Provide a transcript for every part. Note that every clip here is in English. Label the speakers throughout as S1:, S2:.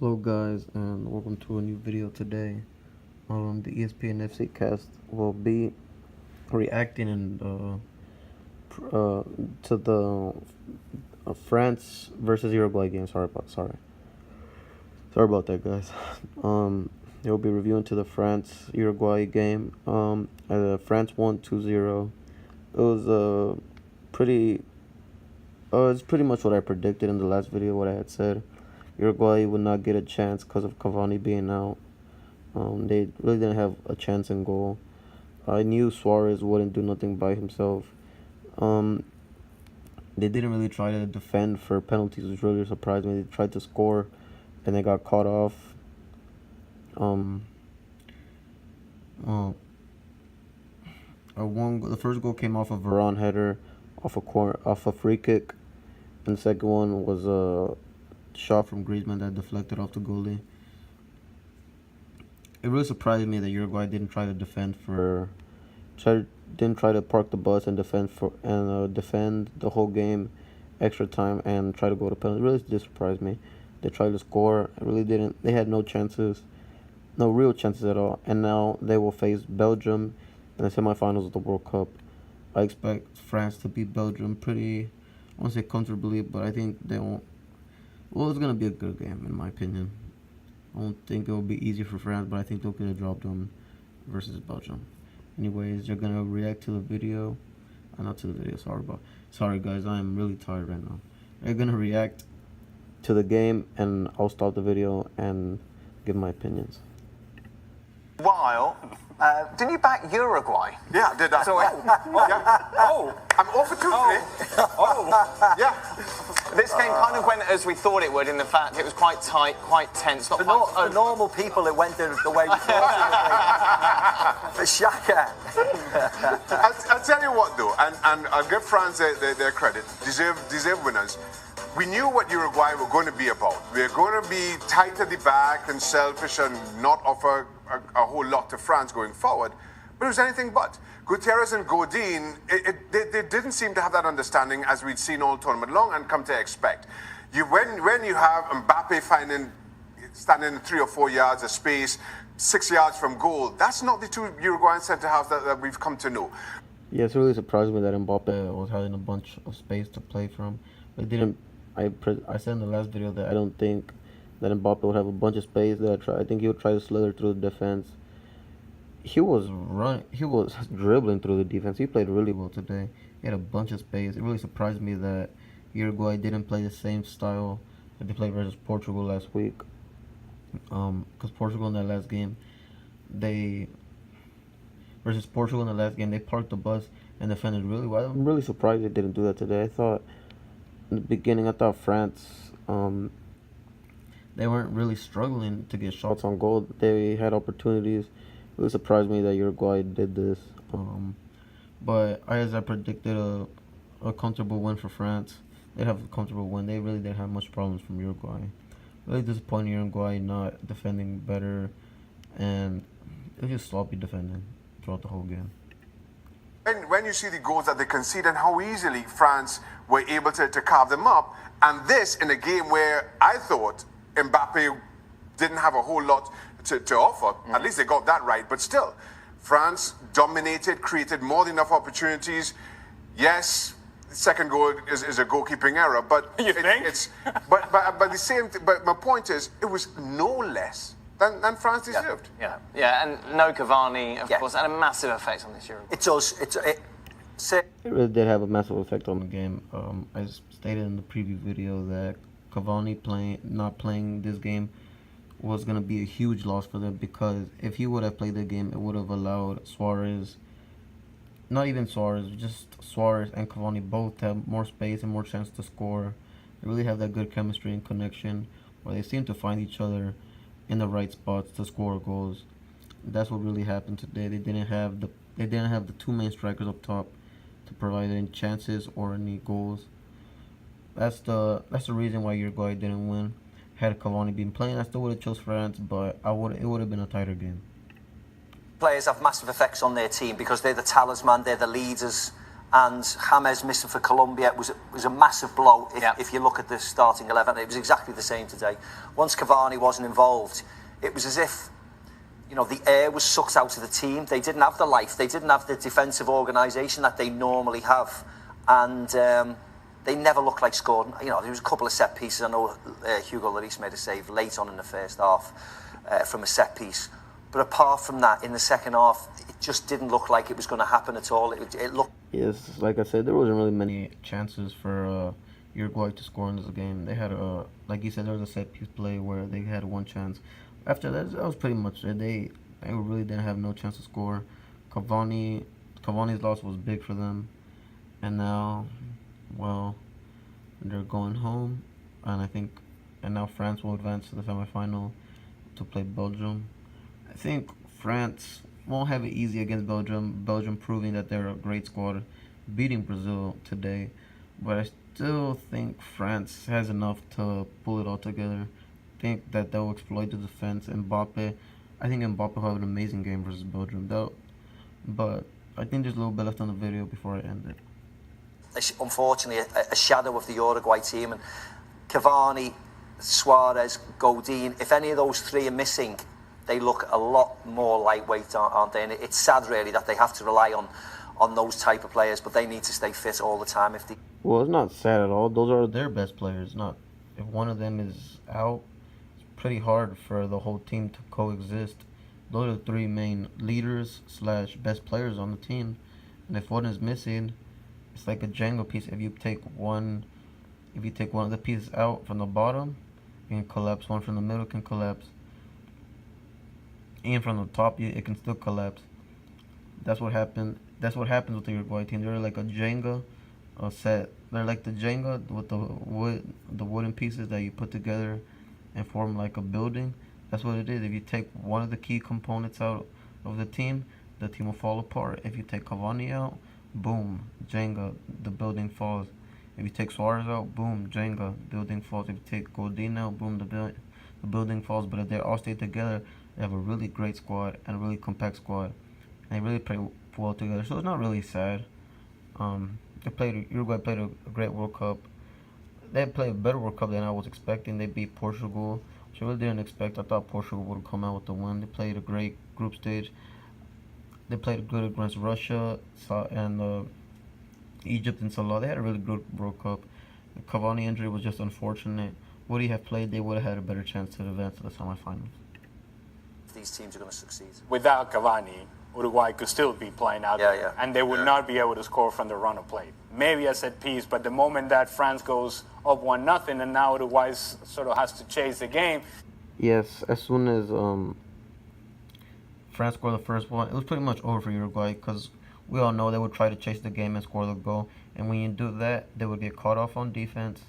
S1: Hello guys, and welcome to a new video today. The ESPN FC cast will be reacting to the France versus Uruguay game. Sorry about that, guys. They'll be reviewing to the France Uruguay game. France won 2-0. It was pretty. It's pretty much what I predicted in the last video. What I had said. Uruguay would not get a chance because of Cavani being out. They really didn't have a chance in goal. I knew Suarez wouldn't do nothing by himself. They didn't really try to defend for penalties, which really surprised me. They tried to score, and they got caught off. The first goal came off a Varane header, off a free kick, and the second one was a shot from Griezmann that deflected off the goalie. It really surprised me that Uruguay didn't try to defend didn't try to park the bus and defend the whole game, extra time, and try to go to penalty. It really did surprise me. They tried to score. It really didn't. They had no chances, no real chances at all. And now they will face Belgium in the semifinals of the World Cup. I expect France to beat Belgium pretty, I won't say comfortably, but I think they won't. Well, it's going to be a good game, in my opinion. I don't think it will be easy for France, but I think they'll get a job done versus Belgium. Anyways, you're going to react to the video. Not to the video, sorry guys, I am really tired right now. They're going to react to the game, and I'll stop the video and give my opinions.
S2: While, didn't you back Uruguay?
S3: Yeah, I did that.
S2: So,
S3: I'm over 2-3. Yeah.
S2: This game kind of went as we thought it would, in the fact it was quite tight, quite tense.
S4: For normal people, it went the way we thought it would. For Shaka.
S3: I'll tell you what, though, and I'll give France their credit. Deserve winners. We knew what Uruguay were going to be about. We were going to be tight at the back and selfish and not offer a whole lot to France going forward. But it was anything but. Gutierrez and Godin, they didn't seem to have that understanding as we'd seen all tournament long and come to expect. When you have Mbappe standing 3 or 4 yards of space, 6 yards from goal, that's not the two Uruguayan centre-halves that we've come to know.
S1: Yeah, it's really surprised me that Mbappe was having a bunch of space to play from. But didn't. I said in the last video that I don't think that Mbappe would have a bunch of space. I think he would try to slither through the defense. He was dribbling through the defense. He played really well today. He had a bunch of space. It really surprised me that Uruguay didn't play the same style that they played versus Portugal last week. Because Portugal in that last game, they parked the bus and defended really well. I'm really surprised they didn't do that today. I thought in the beginning, France, they weren't really struggling to get shots on goal. They had opportunities. It really surprised me that Uruguay did this. But as I predicted, a comfortable win for France. They'd have a comfortable win. They really didn't have much problems from Uruguay. Really disappointing Uruguay not defending better, and it was just sloppy defending throughout the whole game.
S3: When you see the goals that they conceded and how easily France were able to carve them up, and this in a game where I thought Mbappe didn't have a whole lot to offer. At least they got that right. But still, France dominated, created more than enough opportunities. Yes, the second goal is a goalkeeping error, but but my point is, it was no less than France deserved.
S2: Yeah, and no Cavani, of course, had a massive effect on this Uruguay.
S1: It really did have a massive effect on the game. I stated in the preview video that Cavani not playing this game was going to be a huge loss for them, because if he would have played the game, it would have allowed Suarez, not even Suarez, just Suarez and Cavani both have more space and more chance to score. They really have that good chemistry and connection where they seem to find each other in the right spots to score goals. That's what really happened today. They didn't have the two main strikers up top to provide any chances or any goals. That's the reason why Uruguay didn't win. Had Cavani been playing, I still would have chose France, but it would have been a tighter game.
S4: Players have massive effects on their team because they're the talisman, they're the leaders and James missing for Colombia was a massive blow if you look at the starting 11. It was exactly the same today. Once Cavani wasn't involved, it was as if, you know, the air was sucked out of the team. They didn't have the life. They didn't have the defensive organisation that they normally have. And they never looked like scoring. You know, there was a couple of set pieces. I know Hugo Lloris made a save late on in the first half from a set piece. But apart from that, in the second half, it just didn't look like it was going to happen at all. It looked...
S1: Yes, like I said, there wasn't really many chances for Uruguay to score in this game. They had like you said, there was a set piece play where they had one chance. After that, that was pretty much it. They really didn't have no chance to score. Cavani's loss was big for them, and now, well, they're going home, and now France will advance to the semifinal to play Belgium. I think France won't have it easy against Belgium. Belgium proving that they're a great squad, beating Brazil today. But I still think France has enough to pull it all together. I think that they'll exploit the defense. I think Mbappe will have an amazing game versus Belgium. But I think there's a little bit left on the video before I end it.
S4: Unfortunately, a shadow of the Uruguay team. And Cavani, Suarez, Godin, if any of those three are missing, they look a lot more lightweight, aren't they? And it's sad, really, that they have to rely on those type of players, but they need to stay fit all the time.
S1: Well, it's not sad at all. Those are their best players. Not if one of them is out, it's pretty hard for the whole team to coexist. Those are the three main leaders / best players on the team, and if one is missing, it's like a Jenga piece. If you take one of the pieces out from the bottom, it can collapse. One from the middle can collapse. And from the top, it can still collapse. That's what happened. That's what happens with the Uruguay team. They're like a Jenga set. They're like the Jenga with the wooden pieces that you put together and form like a building. That's what it is. If you take one of the key components out of the team will fall apart. If you take Cavani out, boom, Jenga, the building falls. If you take Suarez out, boom, Jenga, building falls. If you take Godin out, boom, the building falls. But if they all stay together, they have a really great squad and a really compact squad, and they really play well together. So it's not really sad. Uruguay played a great World Cup. They played a better World Cup than I was expecting. They beat Portugal, which I really didn't expect. I thought Portugal would come out with the win. They played a great group stage. They played good against Russia and Egypt and Salah. They had a really good World Cup. The Cavani injury was just unfortunate. Would he have played, they would have had a better chance to advance to the semifinals.
S4: These teams are going to succeed.
S5: Without Cavani, Uruguay could still be playing out there, and they would not be able to score from the run of play. Maybe a set piece, but the moment that France goes up 1-0, and now Uruguay sort of has to chase the game.
S1: Yes, as soon as France scored the first one, it was pretty much over for Uruguay because we all know they would try to chase the game and score the goal. And when you do that, they would get caught off on defense,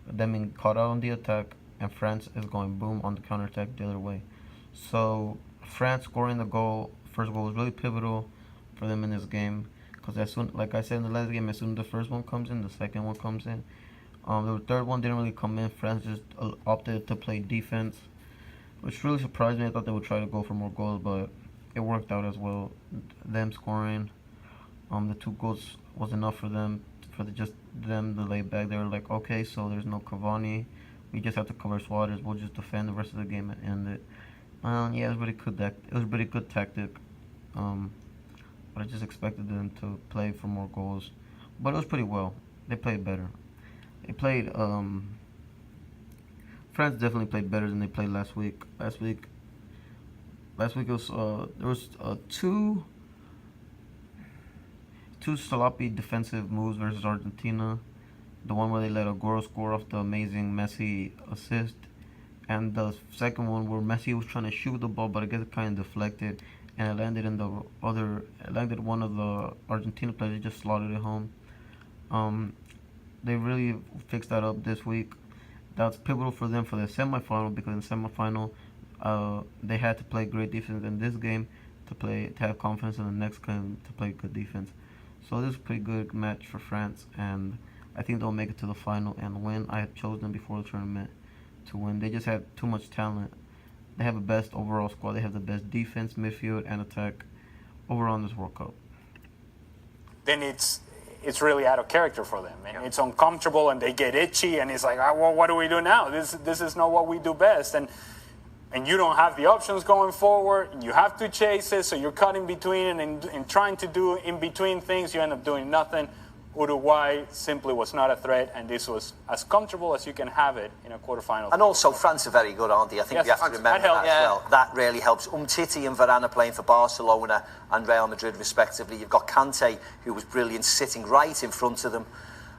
S1: then being caught out on the attack, and France is going boom on the counterattack the other way. So France scoring the first goal was really pivotal for them in this game because as soon, like I said in the last game, as soon as the first one comes in, the second one comes in. The third one didn't really come in. France just opted to play defense, which really surprised me. I thought they would try to go for more goals, but it worked out as well. Them scoring, the 2 goals was enough for them, just them to lay back. They were like, okay, so there's no Cavani. We just have to cover Suarez. We'll just defend the rest of the game and end it. Yeah, it was pretty good. It was a pretty good tactic. But I just expected them to play for more goals. But it was pretty well. They played better. They played. France definitely played better than they played last week. Last week it was there was two sloppy defensive moves versus Argentina. The one where they let Aguero score off the amazing Messi assist. And the second one where Messi was trying to shoot the ball, but I guess it kind of deflected, and it landed one of the Argentina players. They just slotted it home. They really fixed that up this week. That's pivotal for them for the semifinal because in the semifinal, they had to play great defense in this game to have confidence in the next game to play good defense. So this is a pretty good match for France, and I think they'll make it to the final and win. I had chosen them before the tournament to win. They just have too much talent. They have the best overall squad. They have the best defense, midfield, and attack overall in this World Cup.
S5: Then it's it's really out of character for them, and it's uncomfortable, and they get itchy, and it's like, well, what do we do now? This is not what we do best, and you don't have the options going forward, and you have to chase it, so you're caught in between, and trying to do in between things, you end up doing nothing. Uruguay simply was not a threat, and this was as comfortable as you can have it in a quarterfinal.
S4: And also, France are very good, aren't they? I think we have to remember that as well. That really helps. Umtiti and Varane are playing for Barcelona and Real Madrid, respectively. You've got Kante, who was brilliant, sitting right in front of them.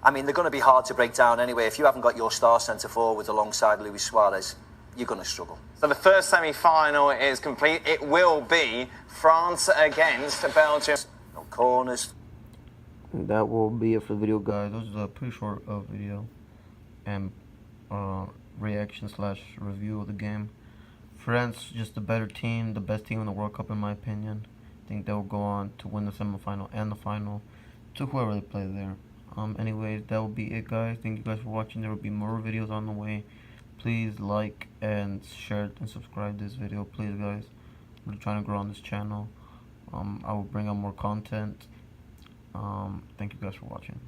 S4: I mean, they're going to be hard to break down anyway. If you haven't got your star centre forward alongside Luis Suarez, you're going to struggle.
S2: So the first semi-final is complete. It will be France against Belgium.
S4: No corners.
S1: That will be it for the video, guys. This is a pretty short video and reaction / review of the game. France, just the better team, the best team in the World Cup in my opinion. I think they'll go on to win the semifinal and the final, to whoever they play there. Anyways, that will be it, guys. Thank you guys for watching. There will be more videos on the way. Please like and share and subscribe this video, please, guys. We're trying to grow on this channel. I will bring out more content. Thank you guys for watching.